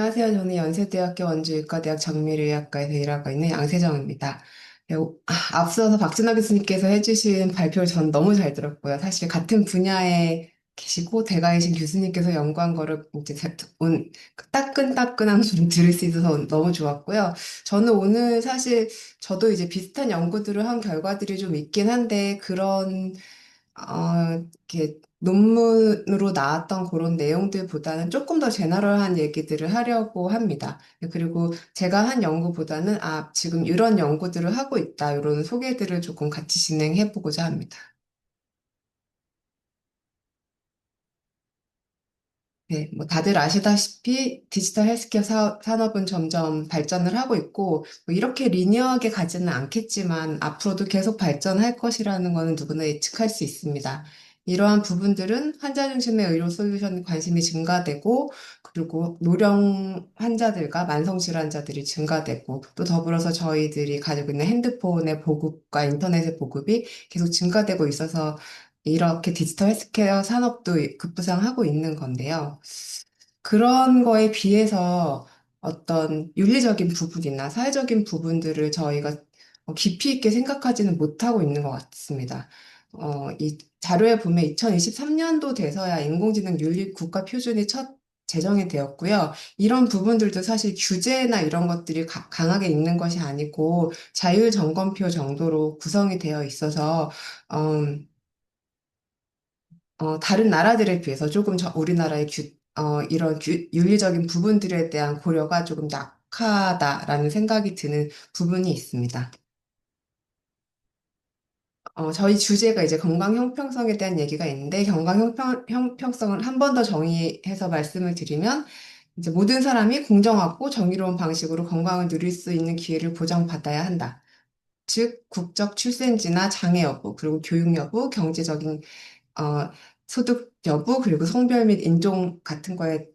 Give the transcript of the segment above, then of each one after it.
안녕하세요. 저는 연세대학교 원주의과대학 정밀의학과에서 일하고 있는 양세정입니다. 네, 앞서서 박진아 교수님께서 해주신 발표를 전 너무 잘 들었고요. 사실 같은 분야에 계시고 대가이신 교수님께서 연구한 거를 이제 따끈따끈한 걸 들을 수 있어서 너무 좋았고요. 저는 오늘 사실 저도 이제 비슷한 연구들을 한 결과들이 좀 있긴 한데 이렇게 논문으로 나왔던 그런 내용들보다는 조금 더 제너럴한 얘기들을 하려고 합니다. 그리고 제가 한 연구보다는 지금 이런 연구들을 하고 있다, 이런 소개들을 조금 같이 진행해 보고자 합니다. 네, 뭐 다들 아시다시피 디지털 헬스케어 산업은 점점 발전을 하고 있고, 뭐 이렇게 리니어하게 가지는 않겠지만 앞으로도 계속 발전할 것이라는 것은 누구나 예측할 수 있습니다. 이러한 부분들은 환자 중심의 의료 솔루션 관심이 증가되고, 그리고 노령 환자들과 만성질환자들이 증가되고, 또 더불어서 저희들이 가지고 있는 핸드폰의 보급과 인터넷의 보급이 계속 증가되고 있어서 이렇게 디지털 헬스케어 산업도 급부상하고 있는 건데요. 그런 거에 비해서 어떤 윤리적인 부분이나 사회적인 부분들을 저희가 깊이 있게 생각하지는 못하고 있는 것 같습니다. 이 자료에 보면 2023년도 돼서야 인공지능 윤리 국가 표준이 첫 제정이 되었고요. 이런 부분들도 사실 규제나 이런 것들이 강하게 있는 것이 아니고 자율 점검표 정도로 구성이 되어 있어서 다른 나라들에 비해서 조금 우리나라의 이런 윤리적인 부분들에 대한 고려가 조금 약하다라는 생각이 드는 부분이 있습니다. 저희 주제가 이제 건강 형평성에 대한 얘기가 있는데, 형평성을 한 번 더 정의해서 말씀을 드리면, 이제 모든 사람이 공정하고 정의로운 방식으로 건강을 누릴 수 있는 기회를 보장받아야 한다. 즉, 국적 출생지나 장애 여부, 그리고 교육 여부, 경제적인 어, 소득 여부, 그리고 성별 및 인종 같은 거에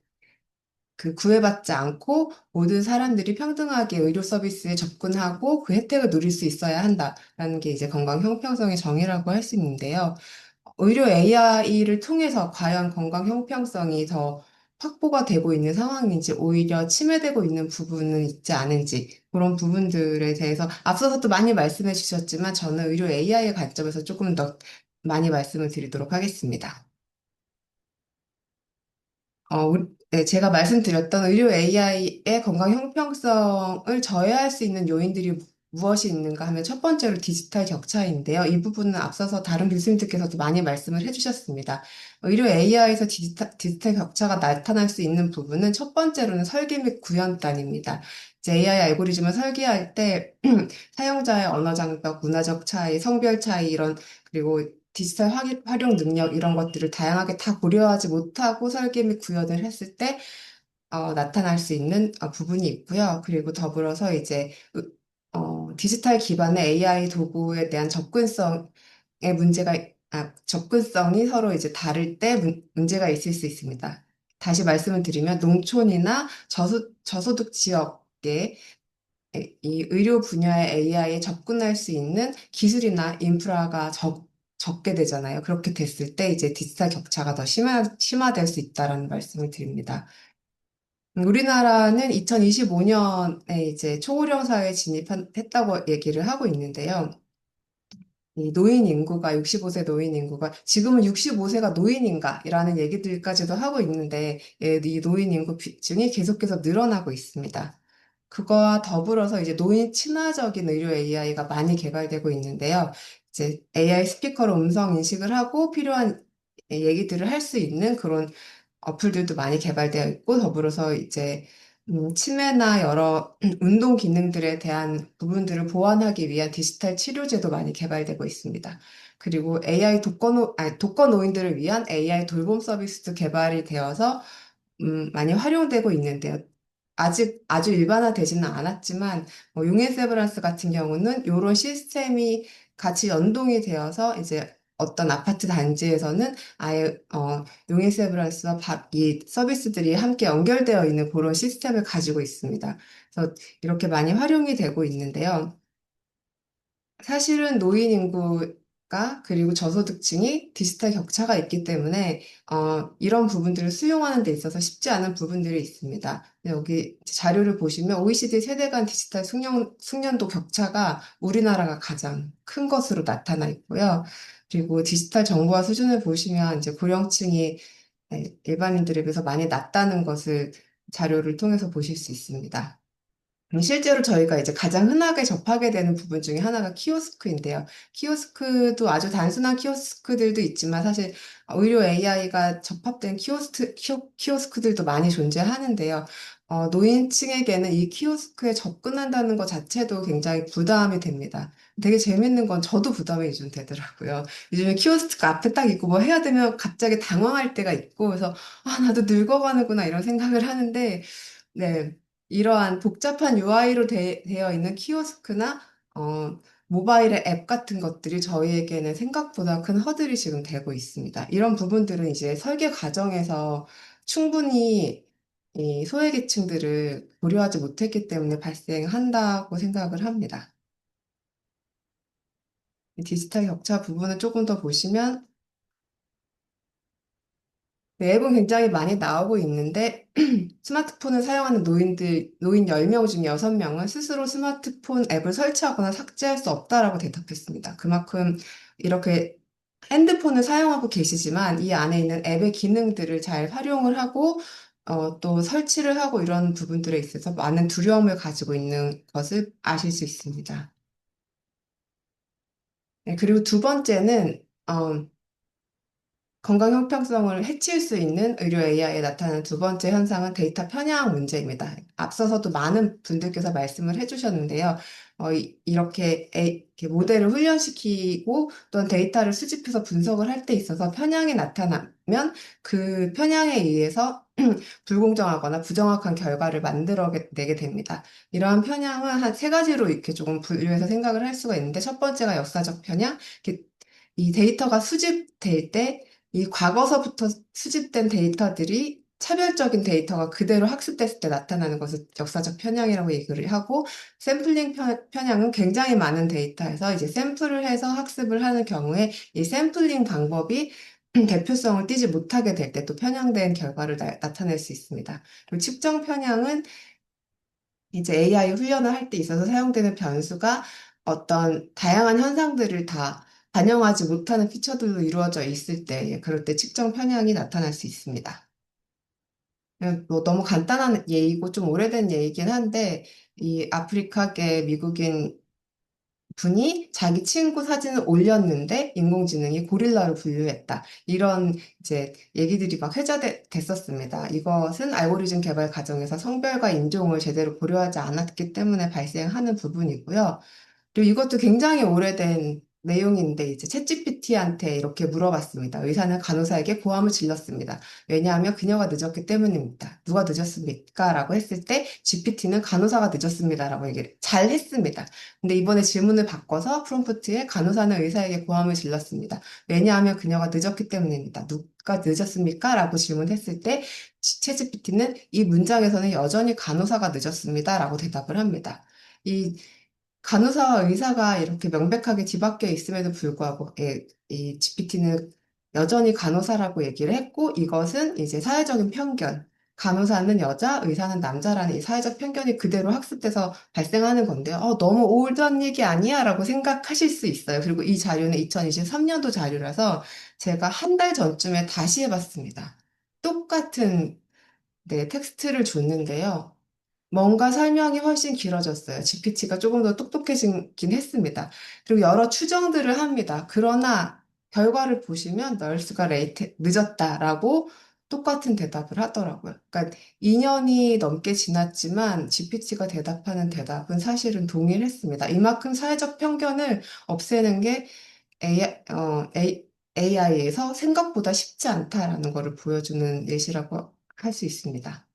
구애받지 않고 모든 사람들이 평등하게 의료 서비스에 접근하고 그 혜택을 누릴 수 있어야 한다라는 게 이제 건강 형평성의 정의라고 할 수 있는데요. 의료 AI를 통해서 과연 건강 형평성이 더 확보가 되고 있는 상황인지 오히려 침해되고 있는 부분은 있지 않은지 그런 부분들에 대해서 앞서서 또 많이 말씀해 주셨지만 저는 의료 AI의 관점에서 조금 더 많이 말씀을 드리도록 하겠습니다. 네, 제가 말씀드렸던 의료 AI의 건강 형평성을 저해할 수 있는 요인들이 무엇이 있는가 하면 첫 번째로 디지털 격차인데요. 이 부분은 앞서서 다른 교수님들께서도 많이 말씀을 해주셨습니다. 의료 AI에서 디지털 격차가 나타날 수 있는 부분은 첫 번째로는 설계 및 구현단입니다. 이제 AI 알고리즘을 설계할 때 사용자의 언어 장벽, 문화적 차이, 성별 차이 그리고 디지털 활용 능력 이런 것들을 다양하게 다 고려하지 못하고 설계 및 구현을 했을 때 나타날 수 있는 부분이 있고요. 그리고 더불어서 이제 디지털 기반의 AI 도구에 대한 접근성이 서로 이제 다를 때 문제가 있을 수 있습니다. 다시 말씀을 드리면 농촌이나 저소득 지역에 이 의료 분야의 AI에 접근할 수 있는 기술이나 인프라가 적게 되잖아요. 그렇게 됐을 때 이제 디지털 격차가 더 심화될 수 있다라는 말씀을 드립니다. 우리나라는 2025년에 이제 초고령 사회에 진입했다고 얘기를 하고 있는데요. 이 노인 인구가 65세 노인 인구가 지금은 65세가 노인인가라는 얘기들까지도 하고 있는데 이 노인 인구 비중이 계속해서 늘어나고 있습니다. 그거와 더불어서 이제 노인 친화적인 의료 AI가 많이 개발되고 있는데요. 이제 AI 스피커로 음성 인식을 하고 필요한 얘기들을 할 수 있는 그런 어플들도 많이 개발되어 있고 더불어서 이제 치매나 여러 운동 기능들에 대한 부분들을 보완하기 위한 디지털 치료제도 많이 개발되고 있습니다. 그리고 독거노인들을 위한 AI 돌봄 서비스도 개발이 되어서 많이 활용되고 있는데요. 아직 아주 일반화되지는 않았지만 용인세브란스 같은 경우는 이런 시스템이 같이 연동이 되어서 이제 어떤 아파트 단지에서는 아예 용인세브란스와 이 서비스들이 함께 연결되어 있는 그런 시스템을 가지고 있습니다. 그래서 이렇게 많이 활용이 되고 있는데요. 사실은 노인 인구 가 그리고 저소득층이 디지털 격차가 있기 때문에 이런 부분들을 수용하는 데 있어서 쉽지 않은 부분들이 있습니다. 여기 자료를 보시면 OECD 세대 간 디지털 숙련도 격차가 우리나라가 가장 큰 것으로 나타나 있고요. 그리고 디지털 정보화 수준을 보시면 이제 고령층이 일반인들에 비해서 많이 낮다는 것을 자료를 통해서 보실 수 있습니다. 실제로 저희가 이제 가장 흔하게 접하게 되는 부분 중에 하나가 키오스크인데요. 키오스크도 아주 단순한 키오스크들도 있지만 사실 의료 AI가 접합된 키오스크들도 많이 존재하는데요. 노인층에게는 이 키오스크에 접근한다는 것 자체도 굉장히 부담이 됩니다. 되게 재밌는 건 저도 부담이 요즘 되더라고요. 요즘에 키오스크 앞에 딱 있고 뭐 해야 되면 갑자기 당황할 때가 있고 그래서 나도 늙어가는구나 이런 생각을 하는데 네. 이러한 복잡한 UI로 되어 있는 키오스크나 모바일의 앱 같은 것들이 저희에게는 생각보다 큰 허들이 지금 되고 있습니다. 이런 부분들은 이제 설계 과정에서 충분히 이 소외계층들을 고려하지 못했기 때문에 발생한다고 생각을 합니다. 이 디지털 격차 부분을 조금 더 보시면 네, 앱은 굉장히 많이 나오고 있는데, 스마트폰을 사용하는 노인 10명 중 6명은 스스로 스마트폰 앱을 설치하거나 삭제할 수 없다라고 대답했습니다. 그만큼 이렇게 핸드폰을 사용하고 계시지만 이 안에 있는 앱의 기능들을 잘 활용을 하고, 또 설치를 하고 이런 부분들에 있어서 많은 두려움을 가지고 있는 것을 아실 수 있습니다. 네, 그리고 두 번째는, 건강 형평성을 해칠 수 있는 의료 AI에 나타나는 두 번째 현상은 데이터 편향 문제입니다. 앞서서도 많은 분들께서 말씀을 해주셨는데요. 이렇게 모델을 훈련시키고 또는 데이터를 수집해서 분석을 할 때 있어서 편향이 나타나면 그 편향에 의해서 불공정하거나 부정확한 결과를 만들어내게 됩니다. 이러한 편향은 한 세 가지로 이렇게 조금 분류해서 생각을 할 수가 있는데 첫 번째가 역사적 편향, 이 데이터가 수집될 때 이 과거서부터 수집된 데이터들이 차별적인 데이터가 그대로 학습됐을 때 나타나는 것을 역사적 편향이라고 얘기를 하고, 샘플링 편향은 굉장히 많은 데이터에서 이제 샘플을 해서 학습을 하는 경우에 이 샘플링 방법이 대표성을 띠지 못하게 될 때 또 편향된 결과를 나타낼 수 있습니다. 그리고 측정 편향은 이제 AI 훈련을 할 때 있어서 사용되는 변수가 어떤 다양한 현상들을 다 반영하지 못하는 피처들로 이루어져 있을 때, 그럴 때 측정 편향이 나타날 수 있습니다. 뭐 너무 간단한 예이고 좀 오래된 예이긴 한데, 이 아프리카계 미국인 분이 자기 친구 사진을 올렸는데 인공지능이 고릴라로 분류했다. 이런 이제 얘기들이 막 회자됐었습니다. 이것은 알고리즘 개발 과정에서 성별과 인종을 제대로 고려하지 않았기 때문에 발생하는 부분이고요. 그리고 이것도 굉장히 오래된 내용인데 이제 챗GPT한테 이렇게 물어봤습니다. 의사는 간호사에게 고함을 질렀습니다. 왜냐하면 그녀가 늦었기 때문입니다. 누가 늦었습니까? 라고 했을 때 GPT는 간호사가 늦었습니다. 라고 얘기를 잘 했습니다. 근데 이번에 질문을 바꿔서 프롬프트에 간호사는 의사에게 고함을 질렀습니다. 왜냐하면 그녀가 늦었기 때문입니다. 누가 늦었습니까? 라고 질문했을 때 챗GPT는 이 문장에서는 여전히 간호사가 늦었습니다. 라고 대답을 합니다. 이 간호사와 의사가 이렇게 명백하게 뒤바뀌어 있음에도 불구하고 이 GPT는 여전히 간호사라고 얘기를 했고 이것은 이제 사회적인 편견, 간호사는 여자, 의사는 남자라는 이 사회적 편견이 그대로 학습돼서 발생하는 건데요. 너무 올드한 얘기 아니야? 라고 생각하실 수 있어요. 그리고 이 자료는 2023년도 자료라서 제가 한 달 전쯤에 다시 해봤습니다. 똑같은 네, 텍스트를 줬는데요. 뭔가 설명이 훨씬 길어졌어요. GPT가 조금 더 똑똑해지긴 했습니다. 그리고 여러 추정들을 합니다. 그러나 결과를 보시면 널스가 늦었다라고 똑같은 대답을 하더라고요. 그러니까 2년이 넘게 지났지만 GPT가 대답하는 대답은 사실은 동일했습니다. 이만큼 사회적 편견을 없애는 게 AI에서 생각보다 쉽지 않다라는 것을 보여주는 예시라고 할 수 있습니다.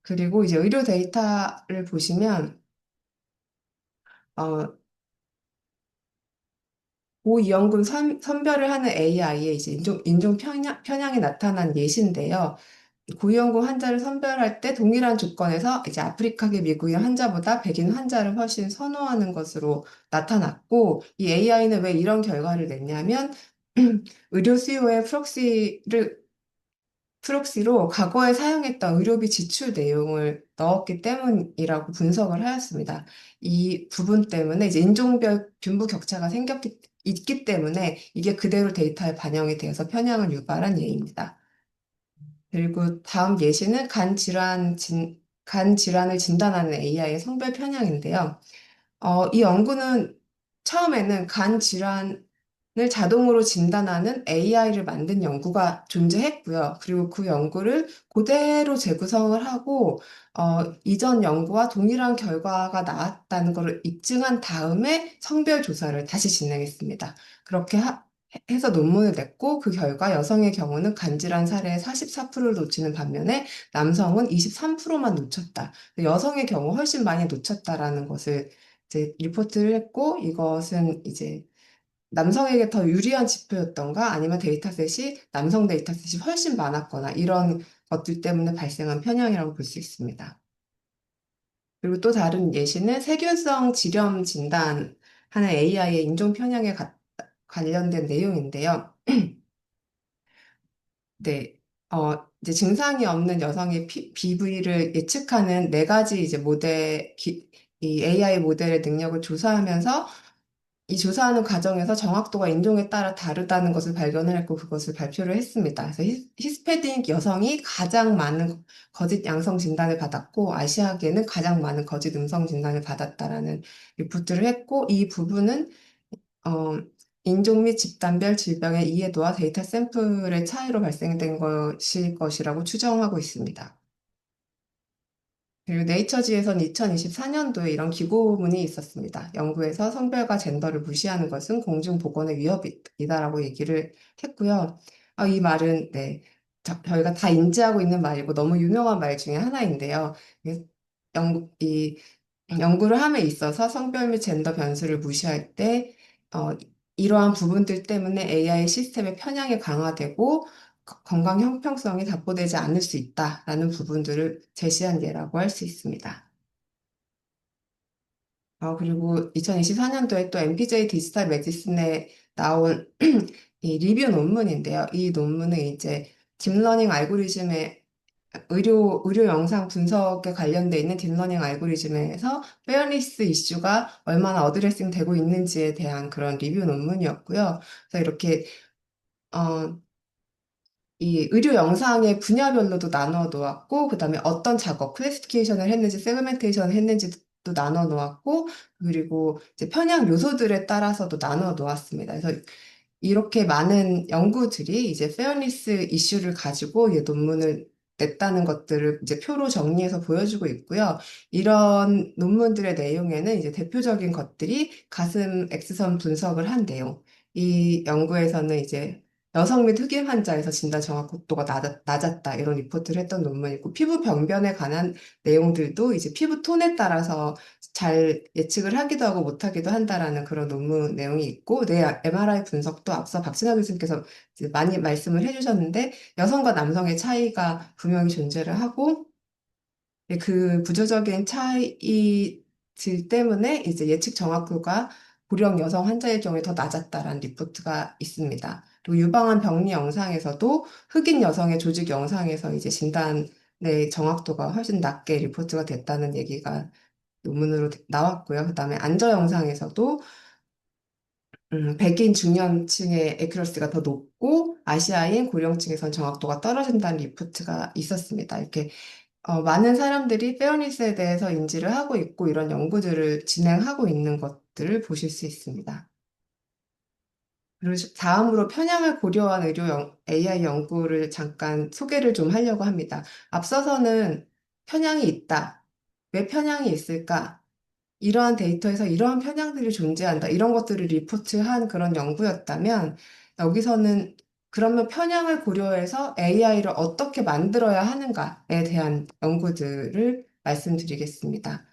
그리고 이제 의료 데이터를 보시면, 어, 고위험군 선별을 하는 AI의 이제 인종 편향이 나타난 예시인데요. 고위험군 환자를 선별할 때 동일한 조건에서 이제 아프리카계 미국인 환자보다 백인 환자를 훨씬 선호하는 것으로 나타났고, 이 AI는 왜 이런 결과를 냈냐면, 의료 수요의 프록시로 과거에 사용했던 의료비 지출 내용을 넣었기 때문이라고 분석을 하였습니다. 이 부분 때문에 이제 인종별 빈부 격차가 있기 때문에 이게 그대로 데이터에 반영이 되어서 편향을 유발한 예입니다. 그리고 다음 예시는 간 질환을 진단하는 AI의 성별 편향인데요. 이 연구는 처음에는 간 질환을 자동으로 진단하는 AI를 만든 연구가 존재했고요. 그리고 그 연구를 그대로 재구성을 하고, 이전 연구와 동일한 결과가 나왔다는 것을 입증한 다음에 성별 조사를 다시 진행했습니다. 그렇게 해서 논문을 냈고, 그 결과 여성의 경우는 간질환 사례의 44%를 놓치는 반면에 남성은 23%만 놓쳤다. 여성의 경우 훨씬 많이 놓쳤다라는 것을 이제 리포트를 했고, 이것은 이제 남성에게 더 유리한 지표였던가 아니면 남성 데이터셋이 훨씬 많았거나 이런 것들 때문에 발생한 편향이라고 볼 수 있습니다. 그리고 또 다른 예시는 세균성 지렴 진단하는 AI의 인종 편향에 관련된 내용인데요. 네, 이제 증상이 없는 여성의 BV를 예측하는 네 가지 이제 이 AI 모델의 능력을 조사하면서 이 조사하는 과정에서 정확도가 인종에 따라 다르다는 것을 발견을 했고 그것을 발표를 했습니다. 그래서 히스패닉 여성이 가장 많은 거짓 양성 진단을 받았고 아시아계는 가장 많은 거짓 음성 진단을 받았다라는 리포트를 했고 이 부분은 어, 인종 및 집단별 질병의 이해도와 데이터 샘플의 차이로 발생된 것일 것이라고 추정하고 있습니다. 그리고 네이처지에선 2024년도에 이런 기고문이 있었습니다. 연구에서 성별과 젠더를 무시하는 것은 공중보건의 위협이다라고 얘기를 했고요. 이 말은 네, 저희가 다 인지하고 있는 말이고 너무 유명한 말 중에 하나인데요. 이 연구를 함에 있어서 성별 및 젠더 변수를 무시할 때 이러한 부분들 때문에 AI 시스템의 편향이 강화되고 건강 형평성이 답보되지 않을 수 있다라는 부분들을 제시한 예라고 할 수 있습니다. 그리고 2024년도에 또 MPJ 디지털 메디슨에 나온 이 리뷰 논문인데요. 이 논문은 이제 딥러닝 알고리즘의 의료 영상 분석에 관련돼 있는 딥러닝 알고리즘에서 페어니스 이슈가 얼마나 어드레싱 되고 있는지에 대한 그런 리뷰 논문이었고요. 그래서 이렇게 어, 이 의료 영상의 분야별로도 나눠 놓았고, 그 다음에 어떤 작업, 클래시피케이션을 했는지, 세그멘테이션을 했는지도 나눠 놓았고, 그리고 이제 편향 요소들에 따라서도 나눠 놓았습니다. 그래서 이렇게 많은 연구들이 이제 페어니스 이슈를 가지고 이 논문을 냈다는 것들을 이제 표로 정리해서 보여주고 있고요. 이런 논문들의 내용에는 이제 대표적인 것들이 가슴 X선 분석을 한 내용. 이 연구에서는 이제 여성 및 흑인 환자에서 진단 정확도가 낮았다 이런 리포트를 했던 논문이고 피부 병변에 관한 내용들도 이제 피부 톤에 따라서 잘 예측을 하기도 하고 못하기도 한다라는 그런 논문 내용이 있고, 내 MRI 분석도 앞서 박진아 교수님께서 이제 많이 말씀을 해주셨는데, 여성과 남성의 차이가 분명히 존재를 하고, 그 구조적인 차이들 때문에 이제 예측 정확도가 고령 여성 환자의 경우에 더 낮았다라는 리포트가 있습니다. 그리고 유방암 병리 영상에서도 흑인 여성의 조직 영상에서 이제 진단의 정확도가 훨씬 낮게 리포트가 됐다는 얘기가 논문으로 나왔고요. 그다음에 안저 영상에서도 백인 중년층의 에큐러시가 더 높고 아시아인 고령층에선 정확도가 떨어진다는 리포트가 있었습니다. 이렇게 많은 사람들이 페어니스에 대해서 인지를 하고 있고 이런 연구들을 진행하고 있는 것들을 보실 수 있습니다. 그리고 다음으로 편향을 고려한 AI 연구를 잠깐 소개를 좀 하려고 합니다. 앞서서는 편향이 있다. 왜 편향이 있을까? 이러한 데이터에서 이러한 편향들이 존재한다. 이런 것들을 리포트한 그런 연구였다면 여기서는 그러면 편향을 고려해서 AI를 어떻게 만들어야 하는가에 대한 연구들을 말씀드리겠습니다.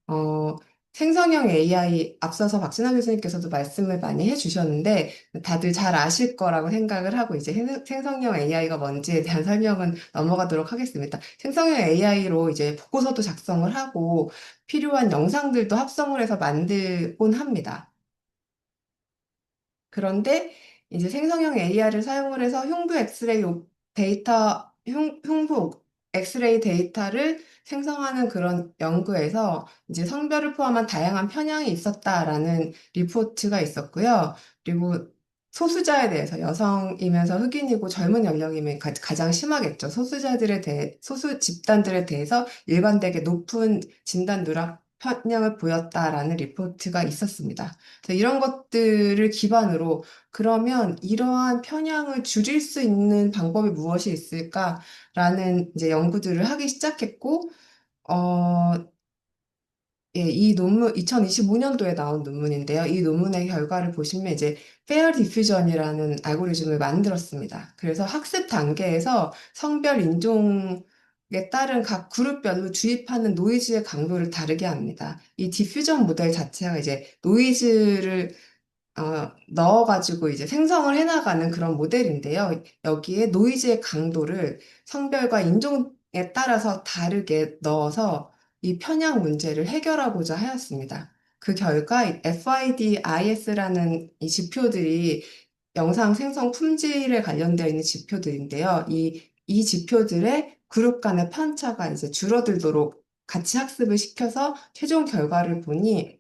어, 생성형 AI 앞서서 박진아 교수님께서도 말씀을 많이 해주셨는데 다들 잘 아실 거라고 생각을 하고 이제 생성형 AI가 뭔지에 대한 설명은 넘어가도록 하겠습니다. 생성형 AI로 이제 보고서도 작성을 하고 필요한 영상들도 합성을 해서 만들곤 합니다. 그런데 이제 생성형 AI를 사용을 해서 흉부 엑스레이 데이터를 생성하는 그런 연구에서 이제 성별을 포함한 다양한 편향이 있었다라는 리포트가 있었고요. 그리고 소수자에 대해서 여성이면서 흑인이고 젊은 연령이면 가장 심하겠죠. 소수 집단들에 대해서 일관되게 높은 진단 누락 편향을 보였다라는 리포트가 있었습니다. 그래서 이런 것들을 기반으로 그러면 이러한 편향을 줄일 수 있는 방법이 무엇이 있을까라는 이제 연구들을 하기 시작했고, 어, 예, 이 논문, 2025년도에 나온 논문인데요. 이 논문의 결과를 보시면 이제 페어 디퓨전이라는 알고리즘을 만들었습니다. 그래서 학습 단계에서 성별 인종에 따른 각 그룹별로 주입하는 노이즈의 강도를 다르게 합니다. 이 디퓨전 모델 자체가 이제 노이즈를 넣어가지고 이제 생성을 해나가는 그런 모델인데요. 여기에 노이즈의 강도를 성별과 인종에 따라서 다르게 넣어서 이 편향 문제를 해결하고자 하였습니다. 그 결과 FID-IS라는 이 지표들이 영상 생성 품질에 관련되어 있는 지표들인데요. 이 지표들의 그룹 간의 편차가 이제 줄어들도록 같이 학습을 시켜서 최종 결과를 보니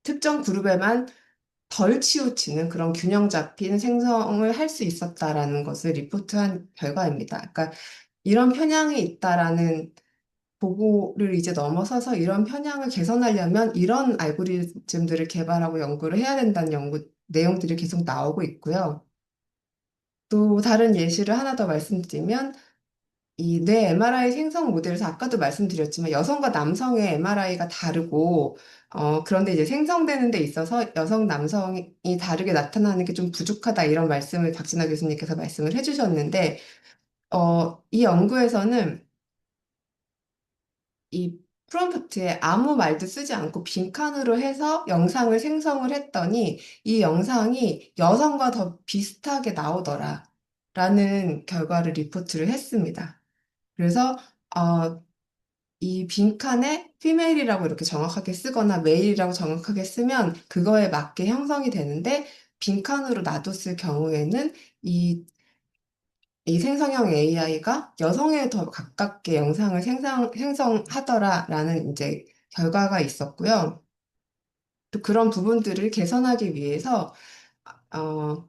특정 그룹에만 덜 치우치는 그런 균형 잡힌 생성을 할 수 있었다라는 것을 리포트한 결과입니다. 그러니까 이런 편향이 있다라는 보고를 이제 넘어서서 이런 편향을 개선하려면 이런 알고리즘들을 개발하고 연구를 해야 된다는 연구 내용들이 계속 나오고 있고요. 또 다른 예시를 하나 더 말씀드리면 이 뇌 MRI 생성 모델에서 아까도 말씀드렸지만 여성과 남성의 MRI가 다르고 그런데 이제 생성되는 데 있어서 여성, 남성이 다르게 나타나는 게 좀 부족하다 이런 말씀을 박진아 교수님께서 말씀을 해주셨는데 이 연구에서는 이 프롬프트에 아무 말도 쓰지 않고 빈칸으로 해서 영상을 생성을 했더니 이 영상이 여성과 더 비슷하게 나오더라 라는 결과를 리포트를 했습니다. 그래서 이 빈칸에 피메일이라고 이렇게 정확하게 쓰거나 메일이라고 정확하게 쓰면 그거에 맞게 형성이 되는데 빈칸으로 놔뒀을 경우에는 이 생성형 AI가 여성에 더 가깝게 영상을 생성하더라라는 이제 결과가 있었고요. 또 그런 부분들을 개선하기 위해서 어,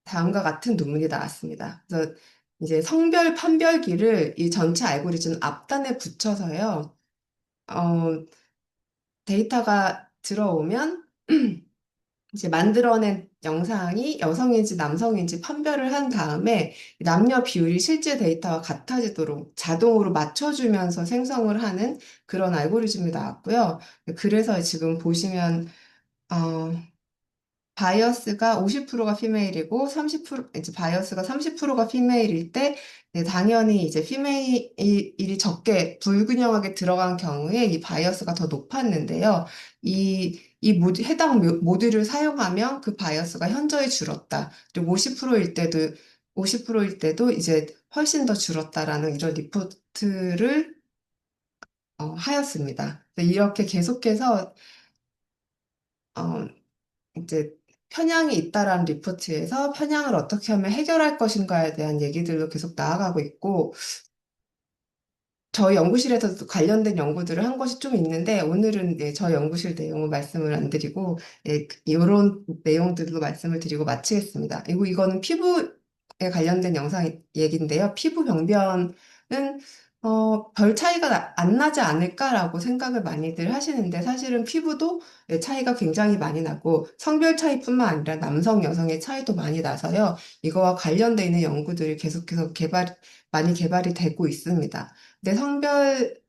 다음과 같은 논문이 나왔습니다. 그래서 이제 성별 판별기를 이 전체 알고리즘 앞단에 붙여서요. 어, 데이터가 들어오면 이제 만들어낸 영상이 여성인지 남성인지 판별을 한 다음에 남녀 비율이 실제 데이터와 같아지도록 자동으로 맞춰주면서 생성을 하는 그런 알고리즘이 나왔고요. 그래서 지금 보시면 어, 바이어스가 50%가 피메일이고 30% 이제 바이어스가 30%가 피메일일 때 네, 당연히 이제 피메일이 적게 불균형하게 들어간 경우에 이 바이어스가 더 높았는데요. 해당 모듈을 사용하면 그 바이어스가 현저히 줄었다. 그리고 50%일 때도 이제 훨씬 더 줄었다라는 이런 리포트를 하였습니다. 이렇게 계속해서 어, 이제 편향이 있다라는 리포트에서 편향을 어떻게 하면 해결할 것인가에 대한 얘기들도 계속 나아가고 있고, 저희 연구실에서도 관련된 연구들을 한 것이 좀 있는데, 오늘은 네, 저희 연구실 내용을 말씀을 안 드리고, 이런 내용들로 말씀을 드리고 마치겠습니다. 그리고 이거는 피부에 관련된 영상 얘기인데요. 피부 병변은 별 차이가 안 나지 않을까라고 생각을 많이들 하시는데 사실은 피부도 차이가 굉장히 많이 나고 성별 차이뿐만 아니라 남성, 여성의 차이도 많이 나서요. 이거와 관련돼 있는 연구들이 계속해서 많이 개발이 되고 있습니다. 근데 성별을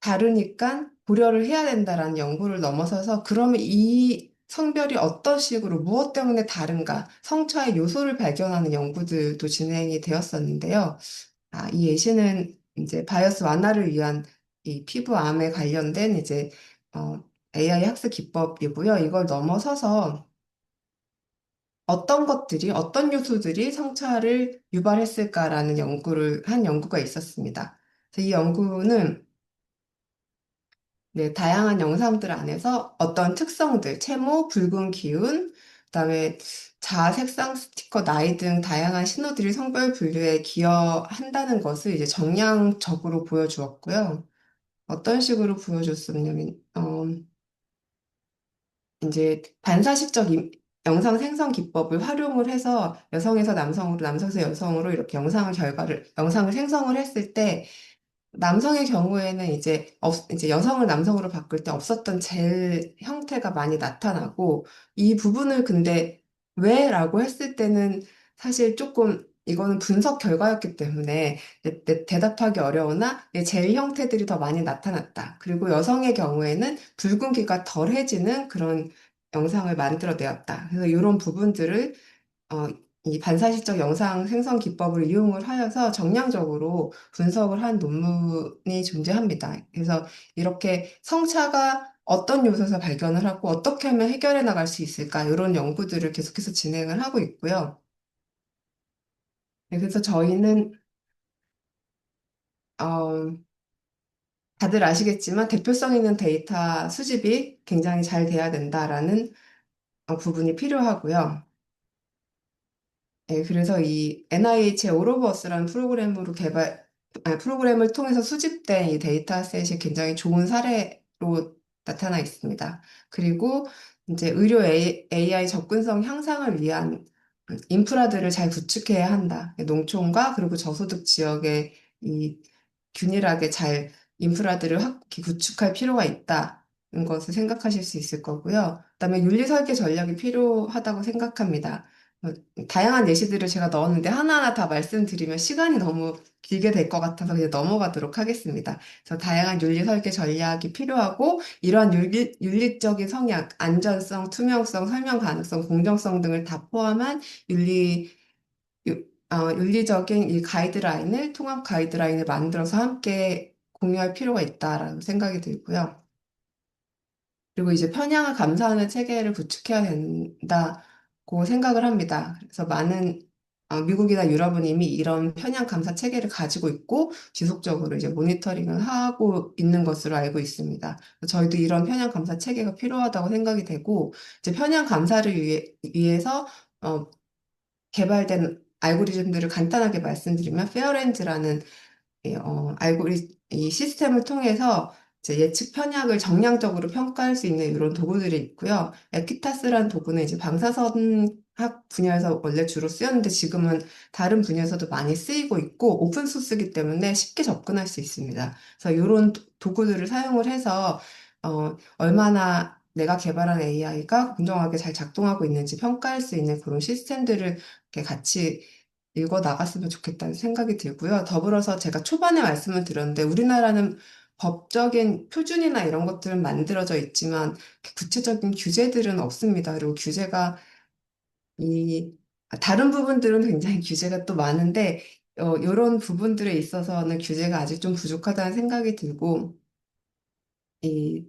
다루니까 고려를 해야 된다라는 연구를 넘어서서 그러면 이 성별이 어떤 식으로 무엇 때문에 다른가 성차의 요소를 발견하는 연구들도 진행이 되었었는데요. 이 예시는 이제 바이어스 완화를 위한 이 피부암에 관련된 이제 AI 학습 기법이고요. 이걸 넘어서서 어떤 것들이, 어떤 요소들이 성차를 유발했을까라는 연구를 한 연구가 있었습니다. 그래서 이 연구는 네, 다양한 영상들 안에서 어떤 특성들, 채모, 붉은 기운, 그다음에 자아 색상 스티커, 나이 등 다양한 신호들이 성별 분류에 기여한다는 것을 이제 정량적으로 보여주었고요. 어떤 식으로 보여줬었냐면, 이제 반사식적 영상 생성 기법을 활용을 해서 여성에서 남성으로, 남성에서 여성으로 이렇게 영상을 생성을 했을 때 남성의 경우에는 이제 여성을 남성으로 바꿀 때 없었던 젤 형태가 많이 나타나고, 이 부분을 근데 왜라고 했을 때는 사실 조금 이거는 분석 결과였기 때문에 대답하기 어려우나 젤 형태들이 더 많이 나타났다. 그리고 여성의 경우에는 붉은기가 덜해지는 그런 영상을 만들어내었다. 그래서 이런 부분들을 어, 이 반사실적 영상 생성 기법을 이용을 하여서 정량적으로 분석을 한 논문이 존재합니다. 그래서 이렇게 성차가 어떤 요소에서 발견을 하고 어떻게 하면 해결해 나갈 수 있을까? 이런 연구들을 계속해서 진행을 하고 있고요. 네, 그래서 저희는 어, 다들 아시겠지만 대표성 있는 데이터 수집이 굉장히 잘 돼야 된다라는 부분이 필요하고요. 네, 그래서 이 NIH의 오로버스라는 프로그램을 통해서 수집된 이 데이터셋이 굉장히 좋은 사례로 나타나 있습니다. 그리고 이제 의료 AI 접근성 향상을 위한 인프라들을 잘 구축해야 한다. 농촌과 그리고 저소득 지역에 이 균일하게 잘 인프라들을 이렇게 구축할 필요가 있다는 것을 생각하실 수 있을 거고요. 그다음에 윤리 설계 전략이 필요하다고 생각합니다. 어, 다양한 예시들을 제가 넣었는데 하나하나 다 말씀드리면 시간이 너무 길게 될 것 같아서 그냥 넘어가도록 하겠습니다. 그래서 다양한 윤리 설계 전략이 필요하고 이러한 윤리적인 성향, 안전성, 투명성, 설명 가능성, 공정성 등을 다 포함한 윤리, 윤리적인 이 가이드라인을, 통합 가이드라인을 만들어서 함께 공유할 필요가 있다라는 생각이 들고요. 그리고 이제 편향을 감사하는 체계를 구축해야 된다고 생각을 합니다. 그래서 미국이나 유럽은 이미 이런 편향 감사 체계를 가지고 있고 지속적으로 이제 모니터링을 하고 있는 것으로 알고 있습니다. 저희도 이런 편향 감사 체계가 필요하다고 생각이 되고 이제 편향 감사를 위해서 어, 개발된 알고리즘들을 간단하게 말씀드리면 페어렌즈라는 이 시스템을 통해서 이제 예측 편향을 정량적으로 평가할 수 있는 이런 도구들이 있고요. 에키타스라는 도구는 이제 방사선학 분야에서 원래 주로 쓰였는데 지금은 다른 분야에서도 많이 쓰이고 있고 오픈소스이기 때문에 쉽게 접근할 수 있습니다. 그래서 이런 도구들을 사용을 해서 얼마나 내가 개발한 AI가 공정하게 잘 작동하고 있는지 평가할 수 있는 그런 시스템들을 이렇게 같이 읽어 나갔으면 좋겠다는 생각이 들고요. 더불어서 제가 초반에 말씀을 드렸는데 우리나라는 법적인 표준이나 이런 것들은 만들어져 있지만 구체적인 규제들은 없습니다. 그리고 이 다른 부분들은 굉장히 규제가 또 많은데 이런 부분들에 있어서는 규제가 아직 좀 부족하다는 생각이 들고 이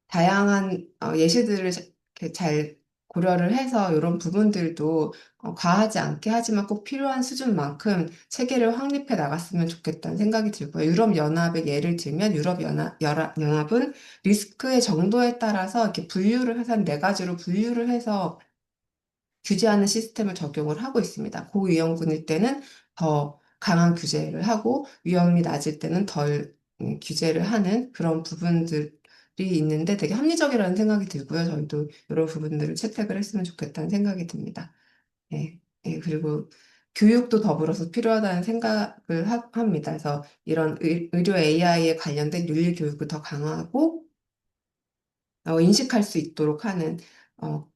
다양한 예시들을 이렇게 잘 고려를 해서 이런 부분들도 과하지 않게 하지만 꼭 필요한 수준만큼 체계를 확립해 나갔으면 좋겠다는 생각이 들고요. 유럽연합의 예를 들면 유럽연합은 리스크의 정도에 따라서 이렇게 분류를 해서 한 네 가지로 분류를 해서 규제하는 시스템을 적용을 하고 있습니다. 고위험군일 때는 더 강한 규제를 하고 위험이 낮을 때는 덜 규제를 하는 그런 부분들이 있는데 되게 합리적이라는 생각이 들고요. 저희도 이런 부분들을 채택을 했으면 좋겠다는 생각이 듭니다. 예, 예, 그리고 교육도 더불어서 필요하다는 생각을 합니다. 그래서 이런 의료 AI에 관련된 윤리 교육을 더 강화하고 인식할 수 있도록 하는 어,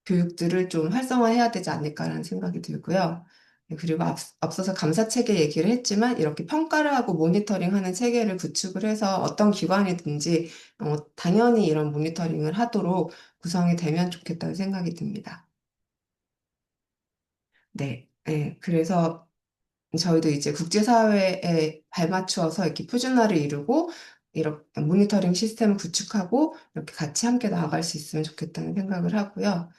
교육들을 좀 활성화해야 되지 않을까라는 생각이 들고요. 네, 그리고 앞서서 감사 체계 얘기를 했지만 이렇게 평가를 하고 모니터링하는 체계를 구축을 해서 어떤 기관이든지 당연히 이런 모니터링을 하도록 구성이 되면 좋겠다는 생각이 듭니다. 네, 네, 그래서 저희도 이제 국제사회에 발맞추어서 이렇게 표준화를 이루고 이렇게 모니터링 시스템을 구축하고 이렇게 같이 함께 나아갈 수 있으면 좋겠다는 생각을 하고요.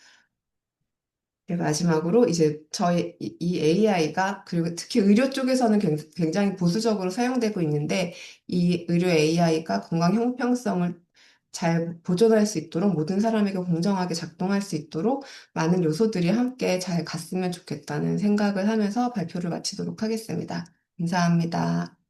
그리고 마지막으로 이제 저희 이 AI가 그리고 특히 의료 쪽에서는 굉장히 보수적으로 사용되고 있는데 이 의료 AI가 건강 형평성을 잘 보존할 수 있도록 모든 사람에게 공정하게 작동할 수 있도록 많은 요소들이 함께 잘 갔으면 좋겠다는 생각을 하면서 발표를 마치도록 하겠습니다. 감사합니다.